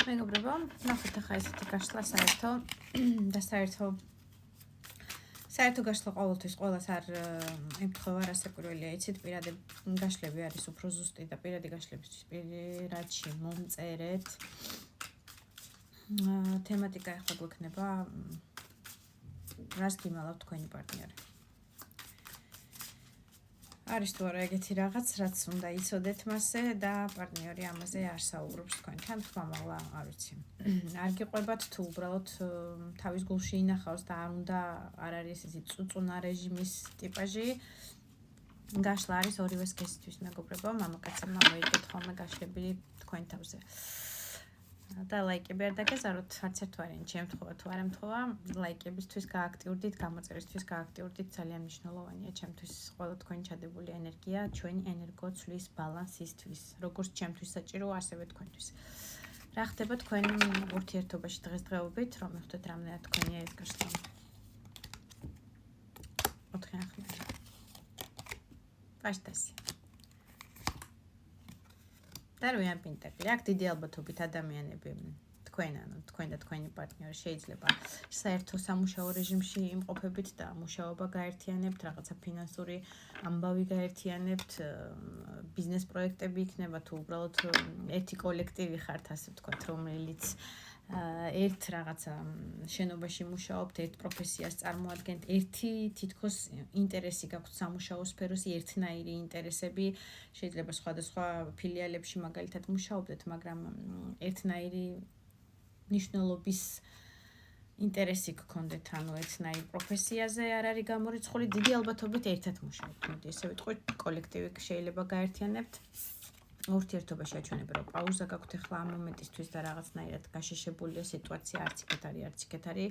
მეგობრებო, ნახეთ ახლა ესეთი გაშლა საერთო და საერთო გაშლა ყოველთვის ყოველას არ ემთხვევა რასაკვირველია, იცით, პირადი გაშლები არის უფრო ზუსტი და პირადი გაშლებისთვის პირადში მომწერეთ. თემატიკა ახლა გვექნება რას გიმალავთ თქვენი პარტნიორი. არის თუ არა ეგეთი რაღაც, რაც უნდა იცოდეთ მასზე და პარტნიორი ამაზე არ საუბრობს თქვენთან, ხმამაღლა არ ვიცი. არ გიყვებათ თუ უბრალოდ თავის გულში ინახავს და არ არის ისეთი წუწუნა რეჟიმის ტიპაჟი. გაშლა არის ორივე სქესისთვის, მეგობრებო, მამაკაცებმა მოიგეთ ხოლმე გაშლები თქვენ თავზე. და ლაიკები არ დაგეზაროთ, არც ერთ ვარიანტში ემთხვევა თუ არ ემთხვევა, ლაიკებისთვის გააქტიურდით, გამოწერისთვის გააქტიურდით, ძალიან მნიშვნელოვანია ჩემთვის ყველა თქვენი ჩადებული ენერგია, ჩვენი ენერგოცვლის ბალანსისთვის, როგორც ჩემთვის საჭირო, ასევე თქვენთვის. რა ხდება თქვენ ურთიერთობაში დღესდღეობით, რომ მივხვდეთ რამდენად თქვენია ეს გაშლა? 4 ახალი. პაშტასი. Darwin Pintagli, აქ დიდი ალბათობით ადამიანები თქვენ და თქვენი პარტნიორი შეიძლება საერთო სამუშაო რეჟიმში იმყოფებით და მუშაობა გაერთიანებთ, რაღაცა ფინანსური ამბავი გაერთიანებთ, ბიზნეს პროექტები იქნება თუ უბრალოდ ერთი კოლექტივი ხართ, ასე ვთქვათ, რომელიც ერთ რაღაცა შენობაში მუშაობთ, ერთ პროფესიას წარმოადგენთ, ერთი თითქოს ინტერესი გაქვთ სამუშაო სფეროში, ერთნაირი ინტერესები, შეიძლება სხვადასხვა ფილიალებში მაგალითად მუშაობდეთ, მაგრამ ერთნაირი ნიშნულობის ინტერესი გქონდეთ, ანუ ერთნაირ პროფესიაზე არ არის გამორიცხული, დიდი ალბათობით ერთად მუშაობთ. მოდი ესე ვიტყვით, კოლექტივი შეიძლება გაერთიანებთ. ურთიერთობაში აჩვენებთ, რომ პაუზა გაქვთ ახლა ამ მომენტისთვის და რაღაცნაირად გაშეშებულია სიტუაცია, არც იქეთ არის.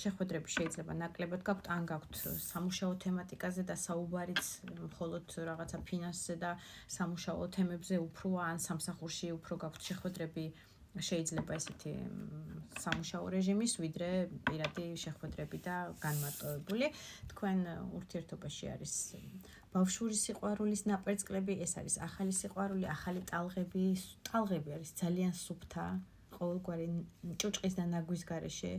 შეხვედრები შეიძლება ნაკლებად გაქვთ, ან გაქვთ სამუშაო თემატიკაზე და საუბარიც მხოლოდ რაღაცა ფინანსზე და სამუშაო თემებზე უფრო, ან სამსახურში უფრო გაქვთ შეხვედრები, შეიძლება ესეთი სამუშაო რეჟიმის, ვიდრე პირადი შეხვედრები და განმარტოებული. თქვენ ურთიერთობაში არის ბავშვური სიყვარულის ნაპერწკლები, ეს არის ახალი სიყვარული, ახალი ტალღები არის ძალიან სუფთა, ყოველგვარი ჭუჭყის და ნაგვის გარეშე.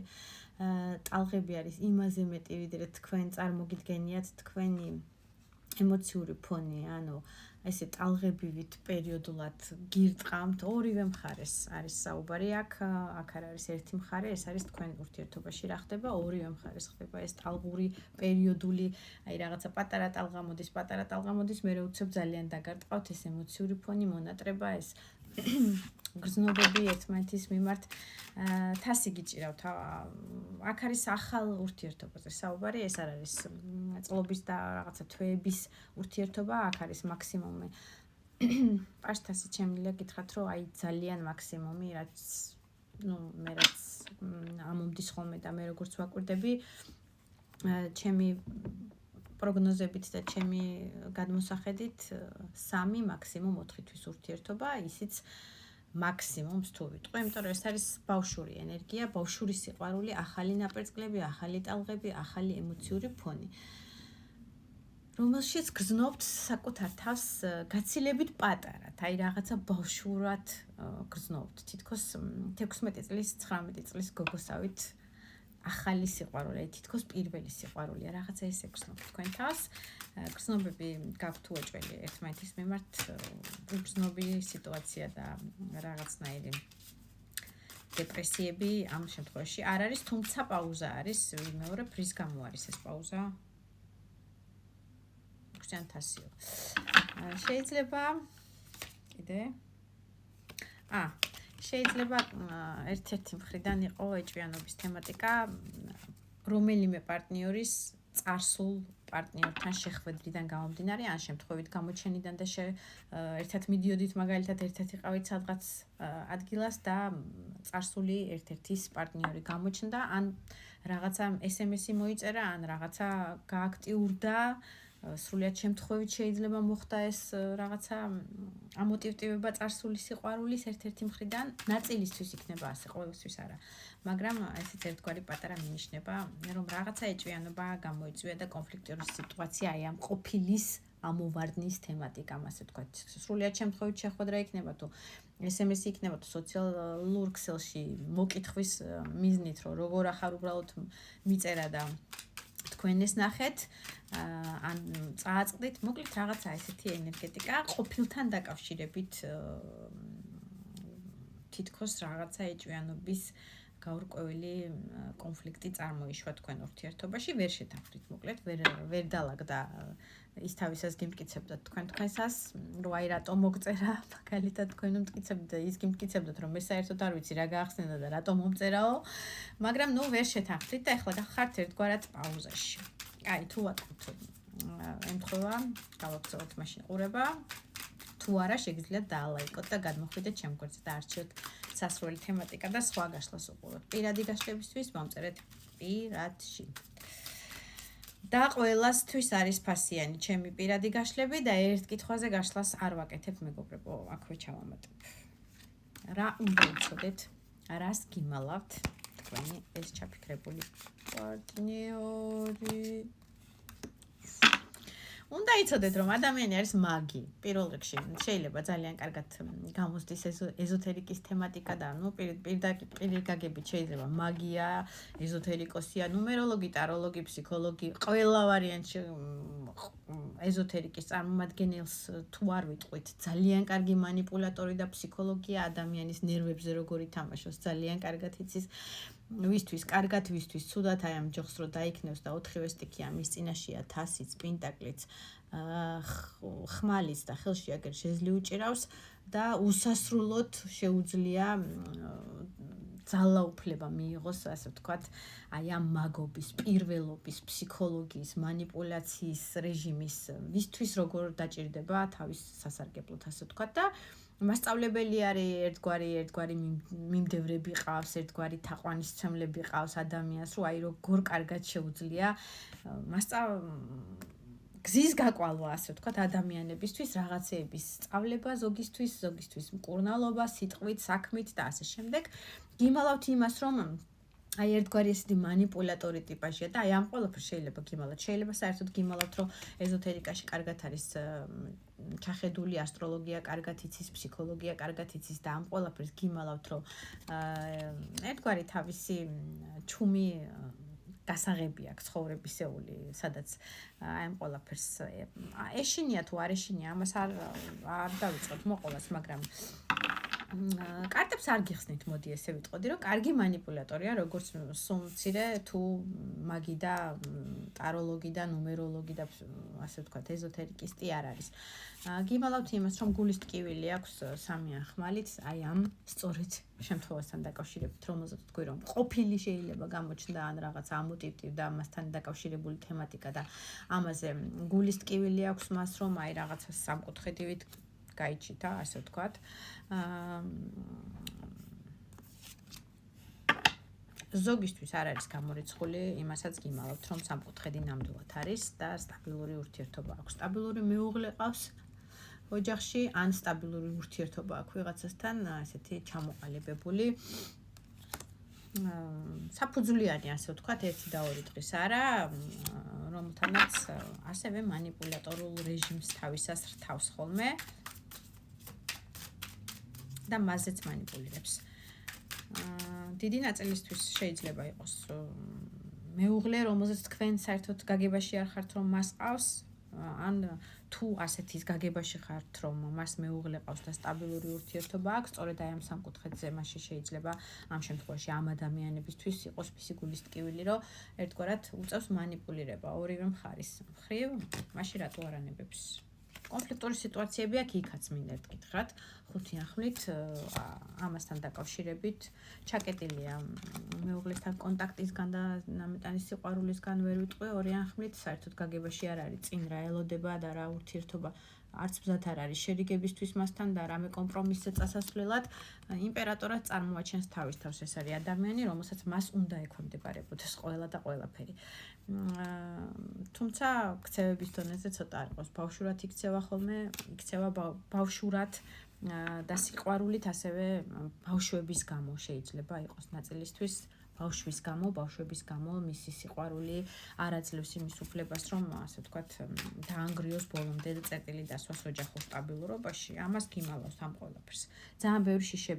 ტალღები არის იმაზე მეტი, ვიდრე თქვენ წარმოგიდგენიათ თქვენი ემოციური ფონი, ანუ ესე ტალღებივით პერიოდულად გირტყამთ, ორივე მხარეს არის საუბარი აქ არ არის ერთი მხარე, ეს არის თქვენ ურთიერთობაში რა ხდება, ორივე მხარეს ხდება ეს ტალღური პერიოდული, აი რაღაცა პატარა ტალღა მოდის, მე უცებ ძალიან დაგარტყავთ ეს ემოციური ფონი, მონატრება, ეს გრძნობები ერთმანეთის მიმართ თასი გიჭირავთ. აქ არის ახალ ურთიერთობაზე საუბარი, ეს არ არის წლობის და რაღაცა თვეების ურთიერთობა, აქ არის მაქსიმუმი. პაშტასი ჩემნილა გითხრათ, რომ აი ძალიან მაქსიმუმი, რაც მე რაც ამომდის ხოლმე და მე როგორც ვაკვირდები, ჩემი პროგნოზებით და ჩემი გადმოსახედით 3 მაქსიმუმ 4 თვის ურთიერთობა, ისიც მაქსიმუმს თუ ვიტყვი, იმიტომ რომ ეს არის ბავშვური ენერგია, ბავშვური სიყვარული, ახალი ნაპერწკლები, ახალი ტალღები, ახალი ემოციური ფონი. რომელშიც გრძნობთ საკუთარ თავს გაცილებით პატარად, აი რაღაცა ბავშვურად გრძნობთ, თითქოს 16 წლის, 19 წლის გოგოსავით ახალი სიყვარული, თითქოს პირველი სიყვარულია, რაღაცა ესე გრძნობთ თქვენ თავს. გრძნობები გაქვთ უეჭველი ერთმანეთის მიმართ, უგრძნობი სიტუაცია და რაღაცნაირი დეპრესიები ამ შემთხვევაში არ არის, თუმცა პაუზა არის, ვიმეორებ, რის გამო არის ეს პაუზა? გრძანთასიო. შეიძლება კიდე შეიძლება ერთ-ერთი მხრიდან იყო ეჭვიანობის თემატიკა, რომელიმე პარტნიორის წარსულ პარტნიორთან შეხვედრიდან გამომდინარე, ან შემთხვევით გამოჩენიდან და ერთად მიდიოდით, მაგალითად ერთად იყავით სადღაც ადგილას და წარსული ერთ-ერთის პარტნიორი გამოჩნდა, ან რაღაცა SMS-ი მოიწერა, ან რაღაცა გააქტიურდა, სრულიად შემთხვევით შეიძლება მოხდა ეს რაღაცა ამოტივტივება წარსული სიყვარულის ერთ-ერთი მხრიდან, ნაწილისთვის იქნება ასე, ყოველთვის არა. მაგრამ ესეც ერთგვარი პატარა მინიშნება, რომ რაღაცა ეჭვიანობა გამოიწვია და კონფლიქტური სიტუაცია აი ამ ყოფილის ამოვარდნის თემატიკამ, ასე ვთქვათ. სრულიად შემთხვევით შეხვედრა იქნება თუ SMS-ი იქნება თუ სოციალურ ქსელში მოკითხვის მიზნით, რომ როგორ ახარ უბრალოდ მიწერა და თქვენ ეს ნახეთ, ან წააწყდით, მოკლედ რაღაცა ესეთი ენერგეტიკა ყოფილთან დაკავშირებით თითქოს რაღაცა ეჭვიანობის გაურკვეველი კონფლიქტი წარმოიშვა თქვენ ურთიერთობაში, ვერ შეთანხმდით, მოკლედ ვერ დაალაგდა ის თავისას გიმტკიცებდა თქვენსას, რომ აი რატომ მოგწერა, მაგალითად თქვენ უმტკიცებდით და ის გიმტკიცებდათ, რომ მე საერთოდ არ ვიცი რა გაახსენდა და რატომ მომწერაო, მაგრამ ნუ ვერ შეთანხმდით და ახლა გახართ ერთგვარად პაუზაში. აი, თუ ვატყობთ ემთხვევა, გავაქცევოთ მაშინ ყურება. თუ არა, შეგიძლიათ დაალაიკოთ და გადმოხვიდეთ ჩემ გვერდზე და არჩიოთ სასრული თემატიკა და სხვა გაშლას უყუროთ. პირადი გაშლებისთვის მომწერეთ პირადში. და ყველასთვის არის ფასიანი ჩემი პირადი გაშლები და ერთ კითხვაზე გაშლას არ ვაკეთებ, მეგობრებო, აქვე ჩავამატებ. რა უნდა იცოდეთ, რას გიმალავთ თქვენი ეს ჩაფიქრებული პარტნიორი? უნდა იცოდეთ, რომ ადამიანი არის მაგი. პირველ რიგში შეიძლება ძალიან კარგად გამოსდის ეზოთერიკის თემატიკა და ნუ პირდაპირგაგებით შეიძლება მაგია, ეზოთერიკოსია, ნუმეროლოგი, ტაროლოგი, ფსიქოლოგი, ყველა ვარიანტში ეზოთერიკის წარმომადგენელს თუ არ ვიტყვით, ძალიან კარგი манипуляტორი და ფსიქოლოგია, ადამიანის ნერვებზე როგორ ითამაშოს, ძალიან კარგად იცის. ვისთვის კარგად, ვისთვის ცუდად, აი ამ ჯოხს რო დაიქნევს და 4-ვე სტიქი ამის წინაშია, თასიც, პენტაკლიც, ხმალიც და ხელში აგერ შეძლი უჭირავს და უსასრულოდ შეუძლია ძალაუფლება მიიღოს, ასე ვთქვათ, აი ამ მაგობის, პირველობის, ფსიქოლოგიის, манипуляციის რეჟიმის, ვისთვის როგორ დაჭირდება თავის სასარგებლოდ, ასე ვთქვათ და მასწავლებელი არის ერთგვარი მიმდევრები ყავს, ერთგვარი თაყვანისმცემლები ყავს ადამიანს, რომ აი როგორ კარგად შეუძლია გზის გაკვალვა, ასე ვთქვათ, ადამიანებისთვის რაღაცეების სწავლება, ზოგისთვის მკურნალობა, სიტყვით, საქმით და ასე შემდეგ. გიმალავთ იმას, რომ აი ერთგვარი ესეთი манипуляტორი ტიპაჟია და აი ამ ყველაფერს შეიძლება გიმალავთ. შეიძლება საერთოდ გიმალავთ, რომ ეზოთერიკაში კარგად არის ჩახედული, ასტროლოგია კარგად იცის, ფსიქოლოგია კარგად იცის და ამ ყველაფერს გიმალავთ, რომ ერთგვარი თავისი ჩუმი გასაღები აქვს ცხოვრებისეული, სადაც აი ამ ყველაფერს ეშინია თუ არ ეშინია, ამას არ დავიწყოთ მოყოლას, მაგრამ კარტებს არ გიხსნით, მოდი ესე ვიტყოდი, რომ კარგი манипуляტორია, როგორც სუმცირე თუ მაგი და ტაროლოგი და ნუმეროლოგი და ასე ვთქვათ, ეზოთერიკისტი არ არის. გიმალავთ იმას, რომ გულის ტკივილი აქვს სამი ხმალით, აი ამ სწორედ შემთხვევასთან დაკავშირებით, რომელზეც თქვი რომ ყოფილი შეიძლება გამოჩნდა ან რაღაც ამოტივტივ და ამასთან დაკავშირებული თემატიკა და ამაზე გულის ტკივილი აქვს მას, რომ აი რაღაცა სამკუთხედივით გაიჩიტა, ასე ვთქვათ. ზოგისთვის არ არის გამორიცხული, იმასაც გიმალავთ, რომ სამკუთხედი ნამდვილად არის და სტაბილური ურთიერთობა აქვს. სტაბილური მეუღლე ყავს ოჯახში, ან სტაბილური ურთიერთობა აქვს ვიღაცასთან, ესეთი ჩამოყალიბებული. საფუძვლიანი, ასე ვთქვათ, 1 და 2 დღის არა, რომელთანაც ასევე манипуляტორულ რეჟიმს თავისას რთავს ხოლმე. და მასეც манипуლირებს. დიდი ნაწილისთვის შეიძლება იყოს მეუღლე, რომელზეც თქვენ საერთოდ გაგებაში არ ხართ, რომ მას ყავს, ან თუ ასეთის გაგებაში ხართ, რომ მას მეუღლე ყავს და სტაბილური ურთიერთობა აქვს, სწორედ აი ამ სამკუთხედზე მასში შეიძლება ამ შემთხვევაში ამ ადამიანებისთვის იყოს მისი გულის ტკივილი, რომ ერთგვარად უწევს манипуლირება ორივე მხარის მხრივ, მაშინ რატო არ ანებებს? კონფლიქტური სიტუაციები აქ იქაც მინდა გითხრათ, 5 ახვლით ამასთან დაკავშირებით ჩაკეტილია მეუღლესთან კონტაქტისგან და ნამეტანის სიყვარულისგან ვერ ვიტყვი, 2 ახვლით საერთოდ გაგებაში არ არის, წინ რა ელოდება და რა ურთიერთობა არც მზად არ არის შერიგებისთვის მასთან და რამე კომპრომისზე წასასვლელად იმპერატორად წარმოაჩენს თავის თავს, ეს არის ადამიანი, რომელსაც მას უნდა ექვემდებარებოდეს ყველა და ყველაფერი. თუმცა ქცევების დონეზე ცოტა არ იყოს, ბავშვურად იქცევა ხოლმე, იქცევა ბავშვურად და სიყვარულით ასევე ბავშვების გამო შეიძლება იყოს ნაწილისთვის ბავშვის გამო, ბავშვების გამო მისი სიყვარული არ აძლევს იმის უფლებას, რომ ასე ვთქვათ, დაანგრიოს ბოლომდე და წერტილი დასვას ოჯახურ სტაბილურობაში. ამას გიმალავს ამ ყველაფერს. ძალიან ბევრი შიშები